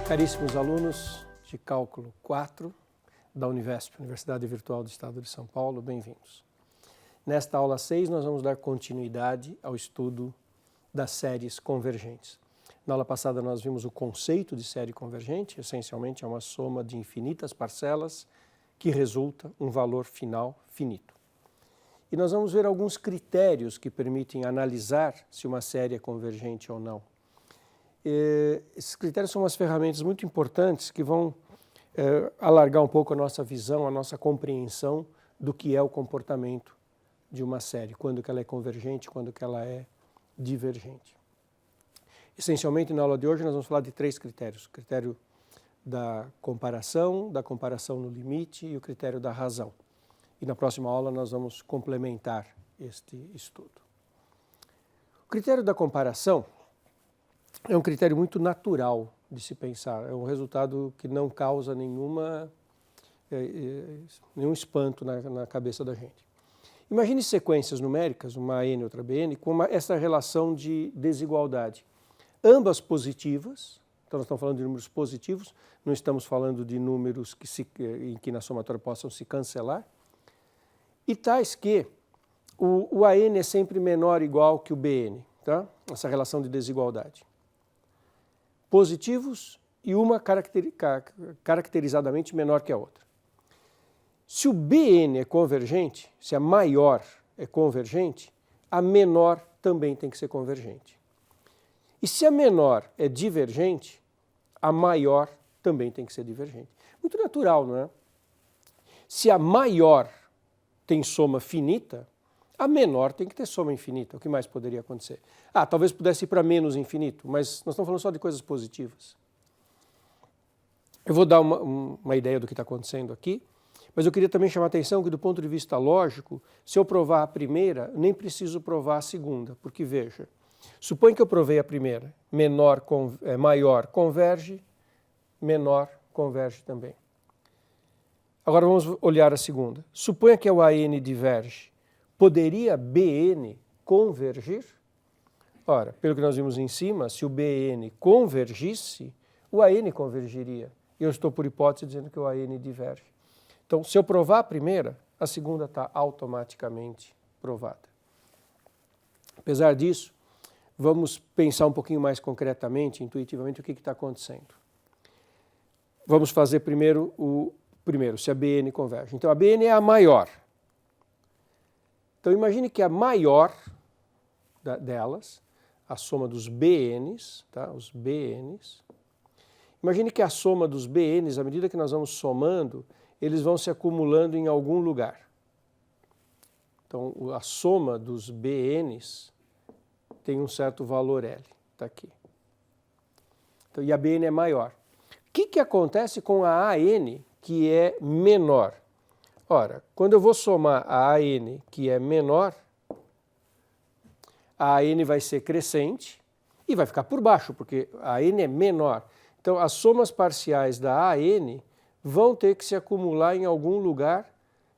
Caríssimos alunos de Cálculo 4 da Univesp, Universidade Virtual do Estado de São Paulo, bem-vindos. Nesta aula 6 nós vamos dar continuidade ao estudo das séries convergentes. Na aula passada nós vimos o conceito de série convergente, essencialmente é uma soma de infinitas parcelas que resulta um valor final finito. E nós vamos ver alguns critérios que permitem analisar se uma série é convergente ou não. Esses critérios são umas ferramentas muito importantes que vão alargar um pouco a nossa visão, a nossa compreensão do que é o comportamento de uma série, quando que ela é convergente, quando que ela é divergente. Essencialmente, na aula de hoje, nós vamos falar de 3 critérios. O critério da comparação no limite e o critério da razão. E na próxima aula nós vamos complementar este estudo. O critério da comparação é um critério muito natural de se pensar, é um resultado que não causa nenhum espanto na cabeça da gente. Imagine sequências numéricas, uma n e outra bn, com essa relação de desigualdade. Ambas positivas, então nós estamos falando de números positivos, não estamos falando de números em que na somatória possam se cancelar, e tais que o AN é sempre menor ou igual que o BN, tá? Essa relação de desigualdade. Positivos e uma caracterizadamente menor que a outra. Se o BN é convergente, se a maior é convergente, a menor também tem que ser convergente. E se a menor é divergente, a maior também tem que ser divergente. Muito natural, não é? Se a maior tem soma finita, a menor tem que ter soma infinita. O que mais poderia acontecer? Talvez pudesse ir para menos infinito, mas nós estamos falando só de coisas positivas. Eu vou dar uma ideia do que está acontecendo aqui, mas eu queria também chamar a atenção que, do ponto de vista lógico, se eu provar a primeira, nem preciso provar a segunda, porque veja, suponha que eu provei a primeira, maior converge, menor converge também. Agora vamos olhar a segunda. Suponha que o AN diverge. Poderia BN convergir? Ora, pelo que nós vimos em cima, se o BN convergisse, o AN convergiria. Eu estou, por hipótese, dizendo que o AN diverge. Então, se eu provar a primeira, a segunda está automaticamente provada. Apesar disso, vamos pensar um pouquinho mais concretamente, intuitivamente, o que está acontecendo. Vamos fazer primeiro se a BN converge. Então, a BN é a maior. Então, imagine que a maior delas, a soma dos BNs, tá? Os BNs. Imagine que a soma dos BNs, à medida que nós vamos somando, eles vão se acumulando em algum lugar. Então, a soma dos BNs tem um certo valor L, está aqui. Então, e a BN é maior. O que acontece com a AN, que é menor? Ora, quando eu vou somar a AN, que é menor, a AN vai ser crescente e vai ficar por baixo, porque a AN é menor. Então, as somas parciais da AN vão ter que se acumular em algum lugar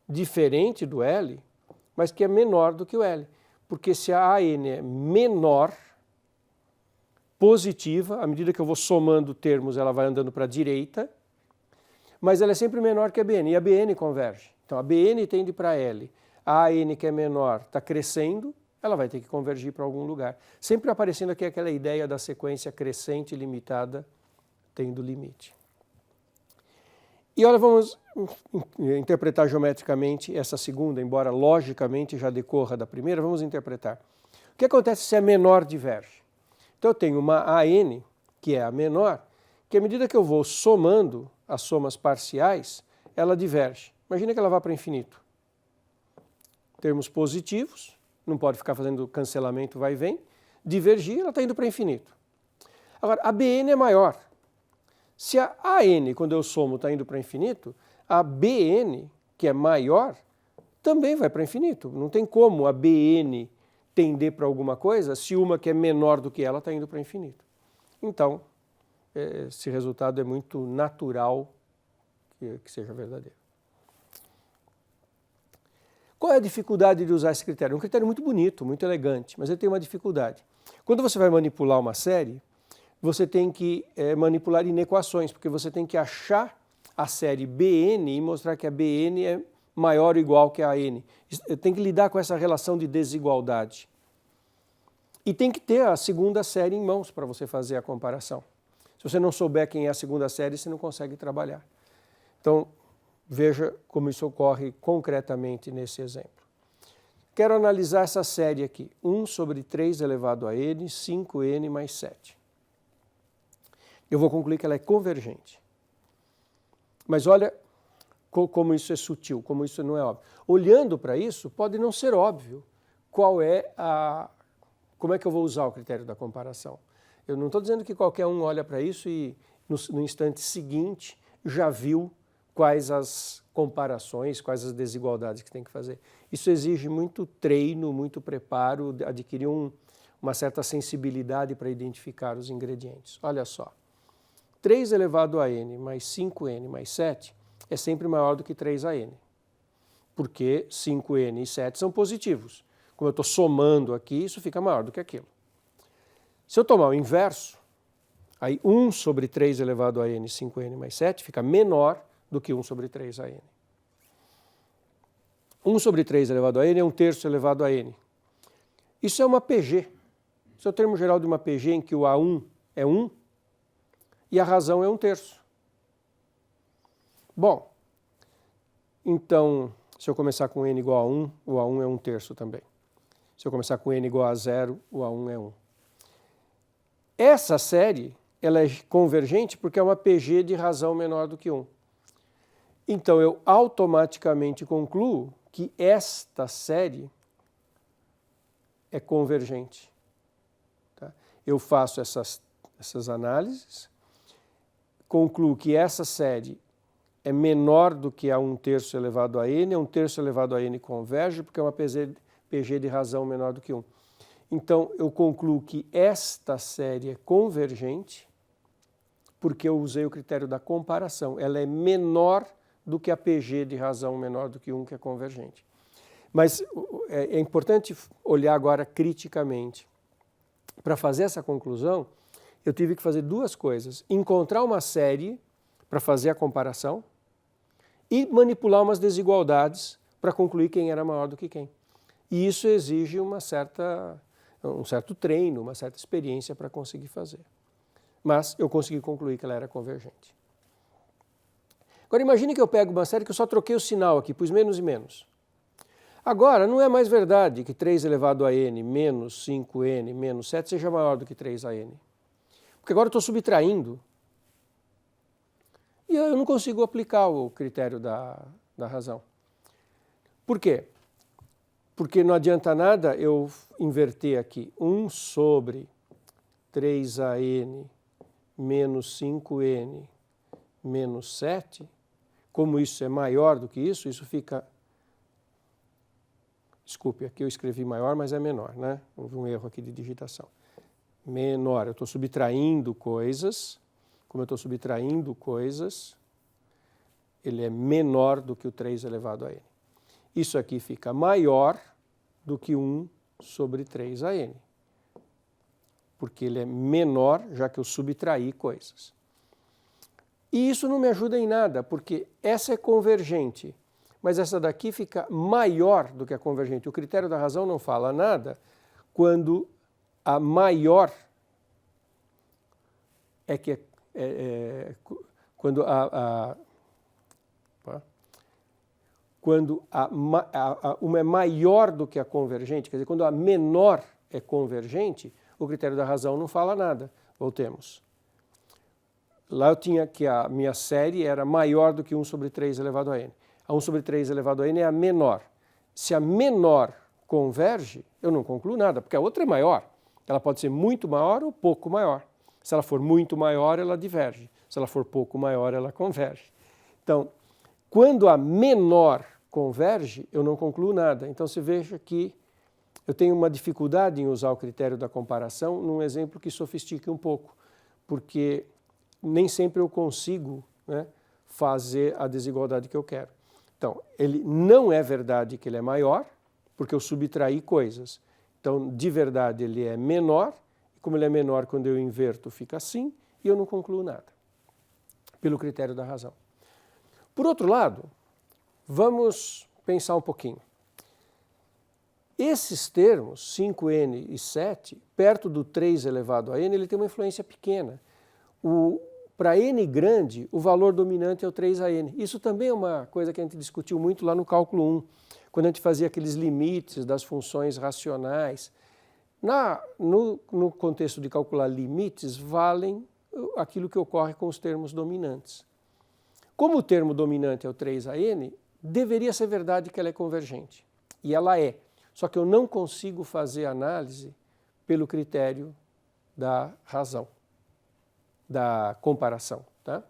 diferente do L, mas que é menor do que o L. Porque se a AN é menor, positiva, à medida que eu vou somando termos, ela vai andando para a direita, mas ela é sempre menor que a BN, e a BN converge. Então, a BN tende para L. A AN, que é menor, está crescendo, ela vai ter que convergir para algum lugar. Sempre aparecendo aqui aquela ideia da sequência crescente limitada tendo limite. E olha, vamos interpretar geometricamente essa segunda, embora logicamente já decorra da primeira, vamos interpretar. O que acontece se a menor diverge? Então, eu tenho uma AN, que é a menor, que à medida que eu vou somando as somas parciais, ela diverge. Imagina que ela vá para infinito. Termos positivos, não pode ficar fazendo cancelamento vai e vem, divergir, ela está indo para infinito. Agora, a BN é maior. Se a AN, quando eu somo, está indo para infinito, a BN, que é maior, também vai para infinito. Não tem como a BN tender para alguma coisa se uma que é menor do que ela está indo para infinito. Então, esse resultado é muito natural que seja verdadeiro. Qual é a dificuldade de usar esse critério? É um critério muito bonito, muito elegante, mas ele tem uma dificuldade. Quando você vai manipular uma série, você tem que manipular inequações, porque você tem que achar a série Bn e mostrar que a Bn é maior ou igual que a n. Tem que lidar com essa relação de desigualdade. E tem que ter a segunda série em mãos para você fazer a comparação. Se você não souber quem é a segunda série, você não consegue trabalhar. Então, veja como isso ocorre concretamente nesse exemplo. Quero analisar essa série aqui. 1 sobre 3 elevado a n, 5n mais 7. Eu vou concluir que ela é convergente. Mas olha como isso é sutil, como isso não é óbvio. Olhando para isso, pode não ser óbvio como é que eu vou usar o critério da comparação. Eu não estou dizendo que qualquer um olha para isso e no instante seguinte já viu quais as comparações, quais as desigualdades que tem que fazer. Isso exige muito treino, muito preparo, adquirir uma certa sensibilidade para identificar os ingredientes. Olha só, 3 elevado a n mais 5n mais 7 é sempre maior do que 3 a n, porque 5n e 7 são positivos. Como eu estou somando aqui, isso fica maior do que aquilo. Se eu tomar o inverso, aí 1 sobre 3 elevado a n, 5n mais 7, fica menor do que 1 sobre 3 a n. 1 sobre 3 elevado a n é 1/3 elevado a n. Isso é uma PG. Isso é o termo geral de uma PG em que o A1 é 1 e a razão é 1/3. Bom, então, se eu começar com n igual a 1, o A1 é 1/3 também. Se eu começar com n igual a 0, o A1 é 1. Essa série ela é convergente porque é uma PG de razão menor do que 1. Então, eu automaticamente concluo que esta série é convergente. Tá? Eu faço essas análises, concluo que essa série é menor do que a 1/3 elevado a n, 1/3 elevado a n converge porque é uma PG de razão menor do que 1. Então, eu concluo que esta série é convergente porque eu usei o critério da comparação. Ela é menor do que a PG de razão menor do que 1, que é convergente. Mas é importante olhar agora criticamente. Para fazer essa conclusão, eu tive que fazer duas coisas. Encontrar uma série para fazer a comparação e manipular umas desigualdades para concluir quem era maior do que quem. E isso exige um certo treino, uma certa experiência para conseguir fazer. Mas eu consegui concluir que ela era convergente. Agora imagine que eu pego uma série que eu só troquei o sinal aqui, pus menos e menos. Agora, não é mais verdade que 3 elevado a n menos 5n menos 7 seja maior do que 3 a n. Porque agora eu estou subtraindo. E eu não consigo aplicar o critério da razão. Por quê? Porque não adianta nada eu inverter aqui 1 sobre 3 a n menos 5n menos 7. Como isso é maior do que isso fica... Desculpe, aqui eu escrevi maior, mas é menor, né? Houve um erro aqui de digitação. Menor, eu estou subtraindo coisas. Como eu estou subtraindo coisas, ele é menor do que o 3 elevado a n. Isso aqui fica maior do que 1 sobre 3 a n. Porque ele é menor, já que eu subtraí coisas. E isso não me ajuda em nada, porque essa é convergente, mas essa daqui fica maior do que a convergente. O critério da razão não fala nada quando a maior quando uma é maior do que a convergente, quer dizer, quando a menor é convergente, o critério da razão não fala nada. Voltemos. Lá eu tinha que a minha série era maior do que 1 sobre 3 elevado a n. A 1 sobre 3 elevado a n é a menor. Se a menor converge, eu não concluo nada, porque a outra é maior. Ela pode ser muito maior ou pouco maior. Se ela for muito maior, ela diverge. Se ela for pouco maior, ela converge. Então, quando a menor converge, eu não concluo nada. Então, você veja que eu tenho uma dificuldade em usar o critério da comparação num exemplo que sofistique um pouco, porque nem sempre eu consigo, né, fazer a desigualdade que eu quero. Então, ele não é verdade que ele é maior, porque eu subtraí coisas. Então, de verdade, ele é menor. Como ele é menor quando eu inverto, fica assim, e eu não concluo nada, pelo critério da razão. Por outro lado, vamos pensar um pouquinho. Esses termos, 5n e 7, perto do 3 elevado a n, ele tem uma influência pequena. Para n grande, o valor dominante é o 3an. Isso também é uma coisa que a gente discutiu muito lá no cálculo 1, quando a gente fazia aqueles limites das funções racionais. No contexto de calcular limites, valem aquilo que ocorre com os termos dominantes. Como o termo dominante é o 3an, deveria ser verdade que ela é convergente. E ela é. Só que eu não consigo fazer análise pelo critério da razão, da comparação. Tá?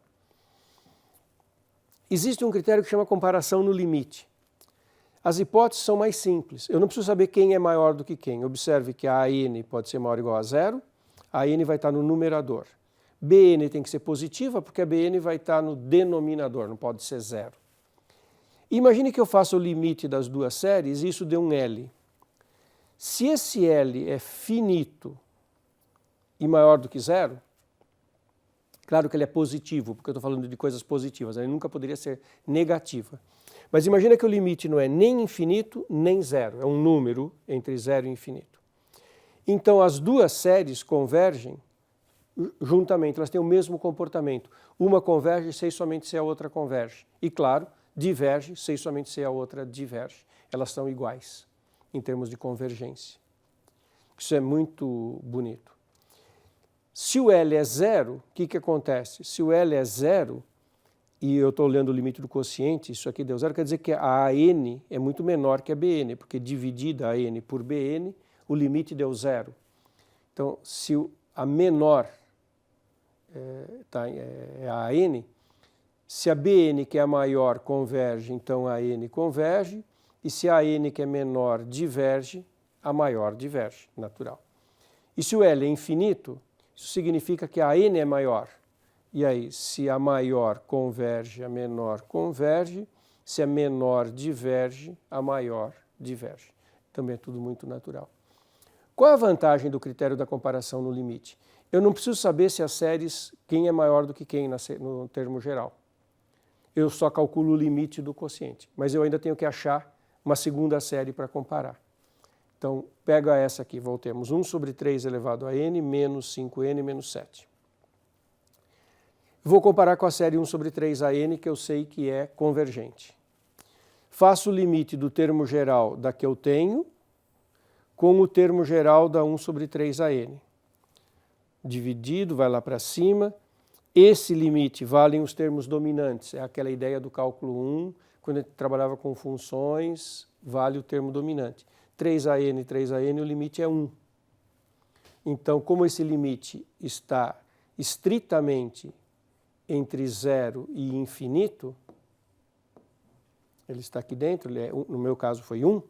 Existe um critério que chama comparação no limite. As hipóteses são mais simples. Eu não preciso saber quem é maior do que quem. Observe que a AN pode ser maior ou igual a zero, a AN vai estar no numerador. BN tem que ser positiva, porque a BN vai estar no denominador, não pode ser zero. Imagine que eu faça o limite das duas séries e isso dê um L. Se esse L é finito e maior do que zero, claro que ele é positivo, porque eu estou falando de coisas positivas, ele nunca poderia ser negativa. Mas imagina que o limite não é nem infinito, nem zero, é um número entre zero e infinito. Então as duas séries convergem juntamente, elas têm o mesmo comportamento. Uma converge se e somente se a outra converge. E claro, diverge se e somente se a outra diverge. Elas são iguais em termos de convergência. Isso é muito bonito. Se o L é zero, o que acontece? Se o L é zero, e eu estou olhando o limite do quociente, isso aqui deu zero, quer dizer que a AN é muito menor que a BN, porque dividida a AN por BN, o limite deu zero. Então, se a menor é a AN, se a BN, que é a maior, converge, então a AN converge, e se a AN, que é menor, diverge, a maior diverge, natural. E se o L é infinito, isso significa que a AN é maior. E aí, se a maior converge, a menor converge, se a menor diverge, a maior diverge. Também é tudo muito natural. Qual é a vantagem do critério da comparação no limite? Eu não preciso saber se as séries, quem é maior do que quem no termo geral. Eu só calculo o limite do quociente, mas eu ainda tenho que achar uma segunda série para comparar. Então, pega essa aqui, voltemos. 1 sobre 3 elevado a n menos 5n menos 7. Vou comparar com a série 1 sobre 3an, que eu sei que é convergente. Faço o limite do termo geral da que eu tenho com o termo geral da 1 sobre 3an. Dividido, vai lá para cima. Esse limite valem os termos dominantes. É aquela ideia do cálculo 1, quando a gente trabalhava com funções, vale o termo dominante. 3an, 3an, o limite é 1. Então, como esse limite está estritamente entre 0 e infinito, ele está aqui dentro, no meu caso foi 1,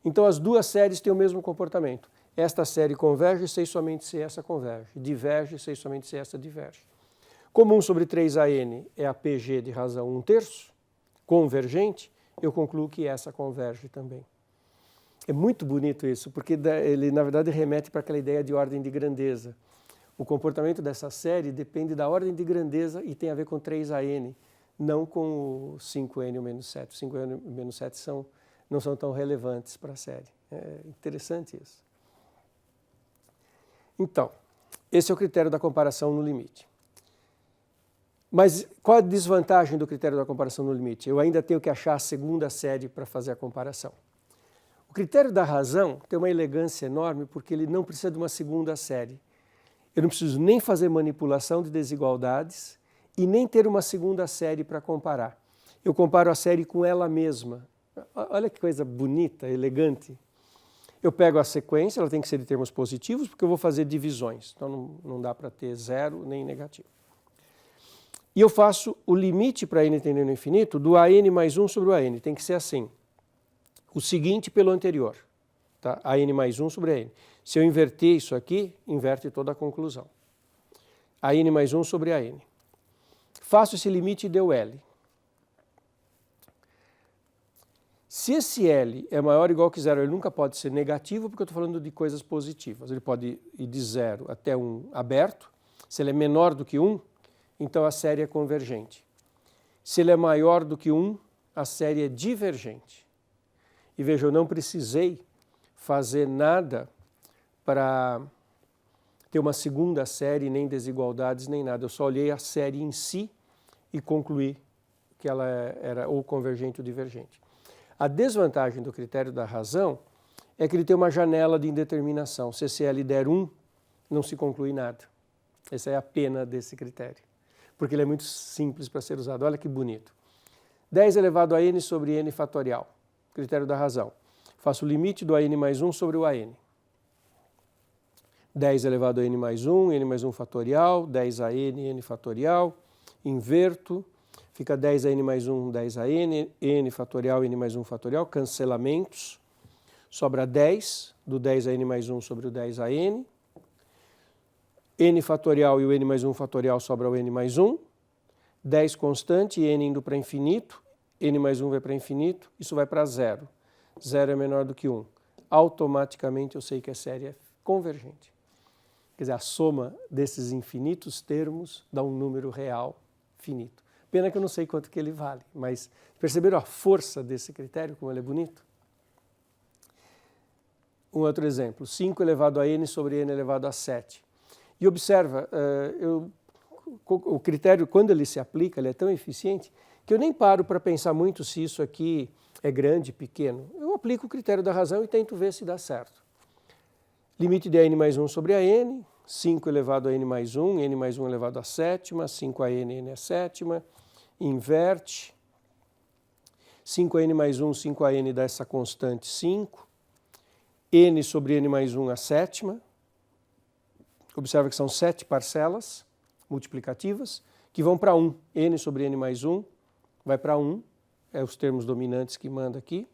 então as duas séries têm o mesmo comportamento. Esta série converge se e somente se essa converge, diverge se e somente se essa diverge. Como 1 sobre 3an é a PG de razão 1/3, convergente, eu concluo que essa converge também. É muito bonito isso, porque ele na verdade remete para aquela ideia de ordem de grandeza. O comportamento dessa série depende da ordem de grandeza e tem a ver com 3an, não com o 5n ou menos 7. 5n e menos 7 não são tão relevantes para a série. É interessante isso. Então, esse é o critério da comparação no limite. Mas qual a desvantagem do critério da comparação no limite? Eu ainda tenho que achar a segunda série para fazer a comparação. O critério da razão tem uma elegância enorme porque ele não precisa de uma segunda série. Eu não preciso nem fazer manipulação de desigualdades e nem ter uma segunda série para comparar. Eu comparo a série com ela mesma. Olha que coisa bonita, elegante. Eu pego a sequência, ela tem que ser de termos positivos, porque eu vou fazer divisões. Então não dá para ter zero nem negativo. E eu faço o limite para n tendendo ao infinito do an mais 1 sobre o an. Tem que ser assim. O seguinte pelo anterior. Tá? an mais 1 sobre an. Se eu inverter isso aqui, inverte toda a conclusão. an mais 1 sobre an. Faço esse limite e deu L. Se esse L é maior ou igual que zero, ele nunca pode ser negativo, porque eu estou falando de coisas positivas. Ele pode ir de 0 até 1 aberto. Se ele é menor do que 1, então a série é convergente. Se ele é maior do que 1, a série é divergente. E veja, eu não precisei fazer nada para ter uma segunda série, nem desigualdades, nem nada. Eu só olhei a série em si e concluí que ela era ou convergente ou divergente. A desvantagem do critério da razão é que ele tem uma janela de indeterminação. Se esse L der 1, não se conclui nada. Essa é a pena desse critério, porque ele é muito simples para ser usado. Olha que bonito. 10 elevado a n sobre n fatorial, critério da razão. Faço o limite do an mais 1 sobre o an. 10 elevado a n mais 1 fatorial, 10 a n fatorial, inverto, fica 10 a n mais 1, 10 a n fatorial, n mais 1 fatorial, cancelamentos, sobra 10, do 10 a n mais 1 sobre o 10 a n fatorial e o n mais 1 fatorial sobra o n mais 1, 10 constante, n indo para infinito, n mais 1 vai para infinito, isso vai para 0. 0 é menor do que 1. Automaticamente eu sei que a série é convergente. Quer dizer, a soma desses infinitos termos dá um número real finito. Pena que eu não sei quanto que ele vale, mas perceberam a força desse critério, como ele é bonito? Um outro exemplo, 5 elevado a n sobre n elevado a 7. E observa, o critério, quando ele se aplica, ele é tão eficiente que eu nem paro para pensar muito se isso aqui é grande, pequeno. Eu aplico o critério da razão e tento ver se dá certo. Limite de n mais 1 sobre a n, 5 elevado a n mais 1 elevado a sétima, 5 a n é sétima, inverte, 5 a n mais 1, 5 a n dá essa constante 5, n sobre n mais 1 a sétima, observa que são 7 parcelas multiplicativas que vão para 1, n sobre n mais 1 vai para 1, é os termos dominantes que manda aqui.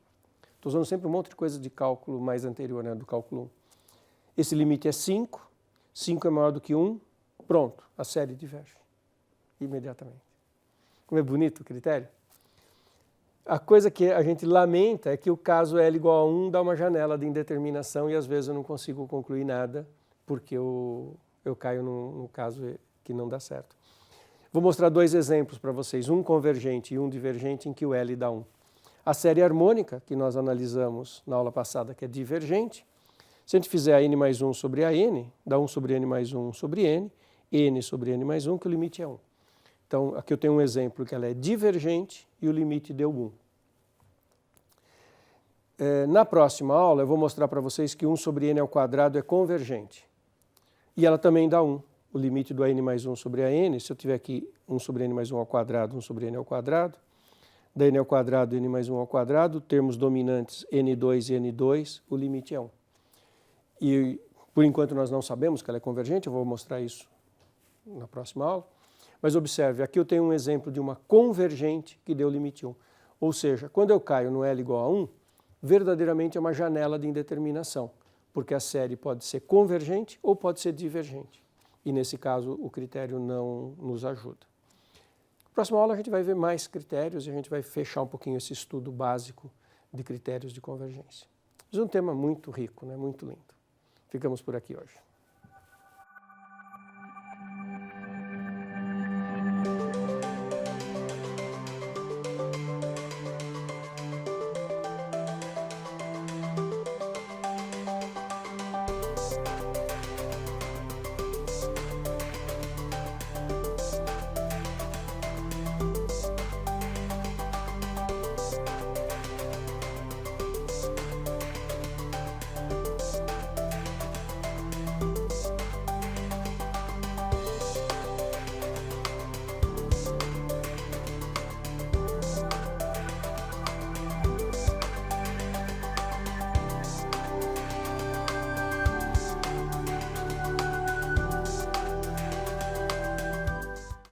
Estou usando sempre um monte de coisa de cálculo mais anterior, né, do cálculo 1. Esse limite é 5, 5 é maior do que 1, pronto, a série diverge imediatamente. Como é bonito o critério? A coisa que a gente lamenta é que o caso L igual a 1 dá uma janela de indeterminação e às vezes eu não consigo concluir nada porque eu caio no caso que não dá certo. Vou mostrar dois exemplos para vocês, um convergente e um divergente em que o L dá 1. A série harmônica, que nós analisamos na aula passada, que é divergente, se a gente fizer a n mais 1 sobre a n, dá 1 sobre n mais 1 sobre n sobre n mais 1, que o limite é 1. Então, aqui eu tenho um exemplo que ela é divergente e o limite deu 1. Na próxima aula, eu vou mostrar para vocês que 1 sobre n ao quadrado é convergente. E ela também dá 1. O limite do an mais 1 sobre a n, se eu tiver aqui 1 sobre n mais 1 ao quadrado, 1 sobre n ao quadrado, da n ao quadrado, n mais 1 ao quadrado, termos dominantes n2 e n2, o limite é 1. E por enquanto nós não sabemos que ela é convergente, eu vou mostrar isso na próxima aula. Mas observe, aqui eu tenho um exemplo de uma convergente que deu limite 1. Ou seja, quando eu caio no L igual a 1, verdadeiramente é uma janela de indeterminação, porque a série pode ser convergente ou pode ser divergente. E nesse caso o critério não nos ajuda. Na próxima aula a gente vai ver mais critérios e a gente vai fechar um pouquinho esse estudo básico de critérios de convergência. Mas é um tema muito rico, né? Muito lindo. Ficamos por aqui hoje.